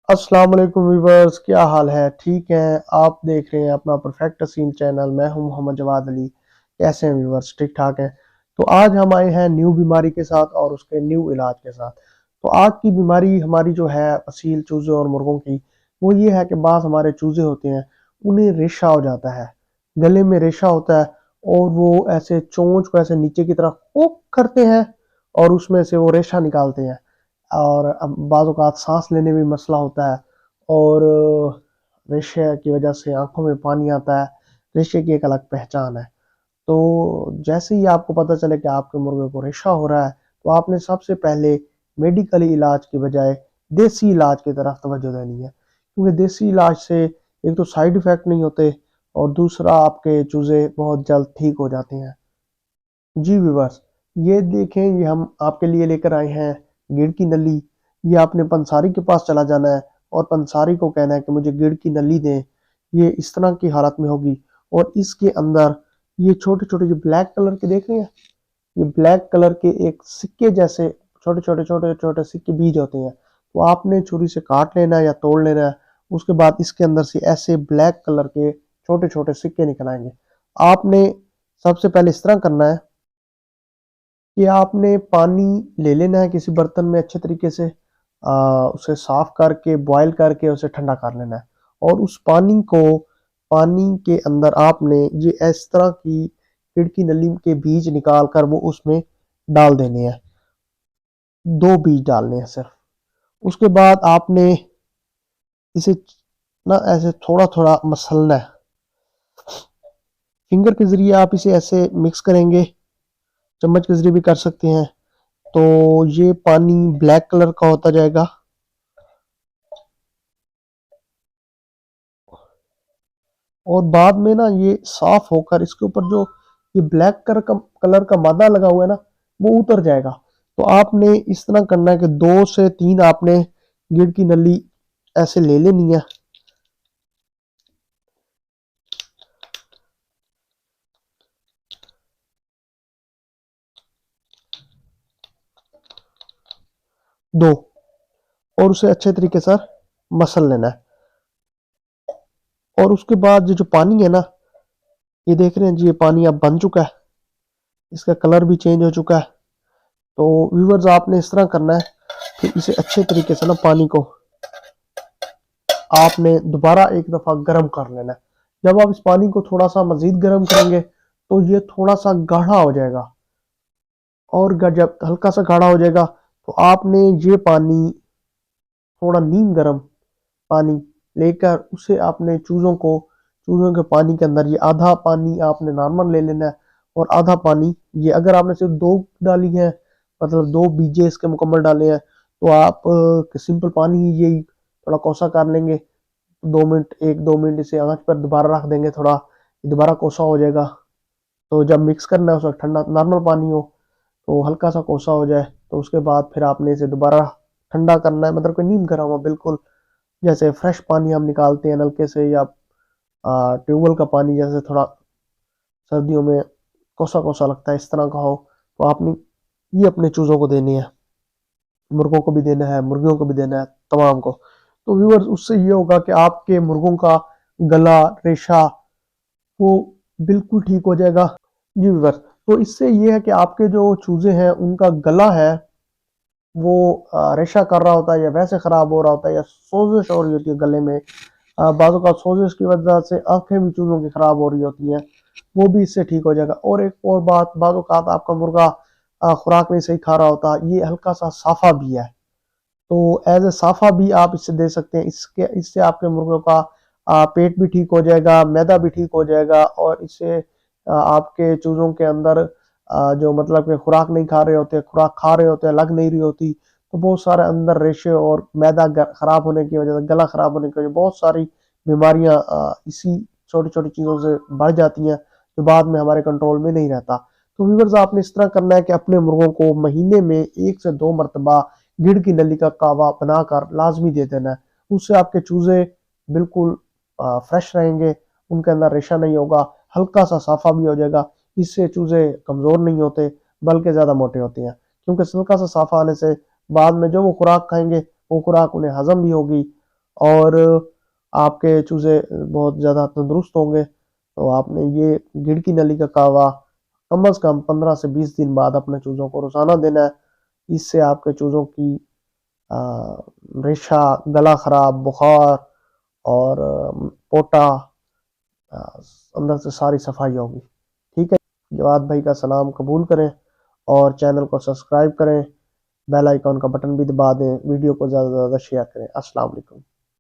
अस्सलाम वालेकुम व्यूवर्स, क्या हाल है? ठीक हैं? आप देख रहे हैं अपना परफेक्ट सीन चैनल। मैं हूं मोहम्मद जवाद अली। कैसे हैं व्यूवर्स? ठीक ठाक हैं? तो आज हम आए हैं न्यू बीमारी के साथ और उसके न्यू इलाज के साथ। तो आज की बीमारी हमारी जो है असील चूजे और मुर्गों की, वो ये है कि बास हमारे चूजे होते हैं, उन्हें रेशा हो जाता है, गले में रेशा होता है और वो ऐसे चोंच को ऐसे नीचे की तरफ हुक करते हैं और उसमें से वो रेशा निकालते हैं। और अब बाज़ औक़ात सांस लेने में मसला होता है और रेशे की वजह से आंखों में पानी आता है। रेशे की एक अलग पहचान है। तो जैसे ही आपको पता चले कि आपके मुर्गे को रेशा हो रहा है, तो आपने सबसे पहले मेडिकली इलाज की बजाय देसी इलाज की तरफ तवज्जो देनी है, क्योंकि देसी इलाज से एक तो साइड इफेक्ट नहीं होते और दूसरा आपके चूजे बहुत जल्द ठीक हो जाते हैं। जी व्यूवर्स, ये देखें, ये हम आपके लिए लेकर आए हैं गिर की नली। ये आपने पंसारी के पास चला जाना है और पंसारी को कहना है कि मुझे गिर की नली दें। ये इस तरह की हालत में होगी और इसके अंदर ये छोटे छोटे जो ब्लैक कलर के देख रहे हैं, ये ब्लैक कलर के एक सिक्के जैसे छोटे छोटे सिक्के बीज होते हैं। तो आपने छुरी से काट लेना है या तोड़ लेना है। उसके बाद इसके अंदर से ऐसे ब्लैक कलर के छोटे छोटे सिक्के निकल आएंगे। आपने सबसे पहले इस तरह करना है कि आपने पानी ले लेना है किसी बर्तन में अच्छे तरीके से, उसे साफ करके बॉयल करके उसे ठंडा कर लेना है और उस पानी के अंदर आपने ये इस तरह की खिड़की नली के बीज निकाल कर वो उसमें डाल देने हैं। 2 बीज डालने हैं सिर्फ। उसके बाद आपने इसे ना ऐसे थोड़ा थोड़ा मसलना है। फिंगर के जरिए आप इसे ऐसे मिक्स करेंगे, चम्मच के जरिए भी कर सकते हैं। तो ये पानी ब्लैक कलर का होता जाएगा और बाद में ना ये साफ होकर इसके ऊपर जो ये ब्लैक कलर का मादा लगा हुआ है ना, वो उतर जाएगा। तो आपने इस तरह करना है कि 2 से 3 आपने गिर की नली ऐसे ले लेनी है। दो, और उसे अच्छे तरीके से मसल लेना है। और उसके बाद ये जो पानी है ना, ये देख रहे हैं जी, ये पानी अब बन चुका है, इसका कलर भी चेंज हो चुका है। तो व्यूवर्स, आपने इस तरह करना है कि इसे अच्छे तरीके से ना पानी को आपने दोबारा एक दफा गर्म कर लेना है। जब आप इस पानी को थोड़ा सा मजीद गर्म करेंगे तो ये थोड़ा सा गाढ़ा हो जाएगा और जब हल्का सा गाढ़ा हो जाएगा तो आपने ये पानी, थोड़ा नीम गर्म पानी लेकर उसे आपने चूजों के पानी के अंदर, ये आधा पानी आपने नॉर्मल ले लेना है और आधा पानी, ये अगर आपने सिर्फ 2 डाली है, मतलब 2 बीजे इसके मुकम्मल डाले हैं, तो आप सिंपल पानी ही यही थोड़ा कोसा कर लेंगे। 2 मिनट, 1-2 मिनट इसे आंच पर दोबारा रख देंगे, थोड़ा दोबारा कोसा हो जाएगा। तो जब मिक्स करना है उस वक्त ठंडा नॉर्मल पानी हो, तो हल्का सा कोसा हो जाए तो उसके बाद फिर आपने इसे दोबारा ठंडा करना है, मतलब कि नीम करा हुआ बिल्कुल, जैसे फ्रेश पानी हम निकालते हैं नलके से या ट्यूबवेल का पानी, जैसे थोड़ा सर्दियों में कोसा कोसा लगता है, इस तरह का हो। तो आपने ये अपने चूजों को देनी है, मुर्गों को भी देना है, मुर्गियों को भी देना है, तमाम को। तो व्यूअर्स, उससे ये होगा कि आपके मुर्गों का गला, रेशा, वो बिल्कुल ठीक हो जाएगा। जी व्यूअर्स, तो इससे ये है कि आपके जो चूजे हैं उनका गला है वो रेशा कर रहा होता है या वैसे खराब हो रहा होता है या सोजिश हो रही होती है गले में। बाजू का सोजिश की वजह से आंखें भी चूजों की खराब हो रही होती हैं, वो भी इससे ठीक हो जाएगा। और एक और बात, बाजू का आपका मुर्गा खुराक नहीं सही खा रहा होता, ये हल्का सा साफा भी है, तो एज ए साफा भी आप इससे दे सकते हैं। इससे आपके मुर्गों का पेट भी ठीक हो जाएगा, मैदा भी ठीक हो जाएगा और इससे आपके चूजों के अंदर जो मतलब कि खुराक नहीं खा रहे होते, खुराक खा रहे होते हैं, लग नहीं रही होती, तो बहुत सारे अंदर रेशे और मैदा खराब होने की वजह से, गला खराब होने की वजह से बहुत सारी बीमारियां इसी छोटी छोटी चीजों से बढ़ जाती हैं, जो बाद में हमारे कंट्रोल में नहीं रहता। तो व्यूअर्स, आपने इस तरह करना है कि अपने मुर्गों को महीने में 1 से 2 मरतबा गिड़ की नली का कावा बनाकर लाजमी दे देना है। उससे आपके चूजे बिल्कुल फ्रेश रहेंगे, उनके अंदर रेशा नहीं होगा, हल्का सा साफा भी हो जाएगा। इससे चूजे कमजोर नहीं होते बल्कि ज्यादा मोटे होते हैं, क्योंकि हल्का सा साफा आने से बाद में जो वो खुराक खाएंगे वो खुराक उन्हें हजम भी होगी और आपके चूजे बहुत ज़्यादा तंदुरुस्त होंगे। तो आपने ये गिड़ की नली का कहवा कम से कम 15 से 20 दिन बाद अपने चूजों को रोजाना देना है। इससे आपके चूजों की रेशा, गला खराब, बुखार और पोटा, अंदर से सारी सफाई होगी। ठीक है, जवाद भाई का सलाम कबूल करें और चैनल को सब्सक्राइब करें, बेल आइकॉन का बटन भी दबा दें, वीडियो को ज़्यादा से ज़्यादा शेयर करें। अस्सलाम वालेकुम।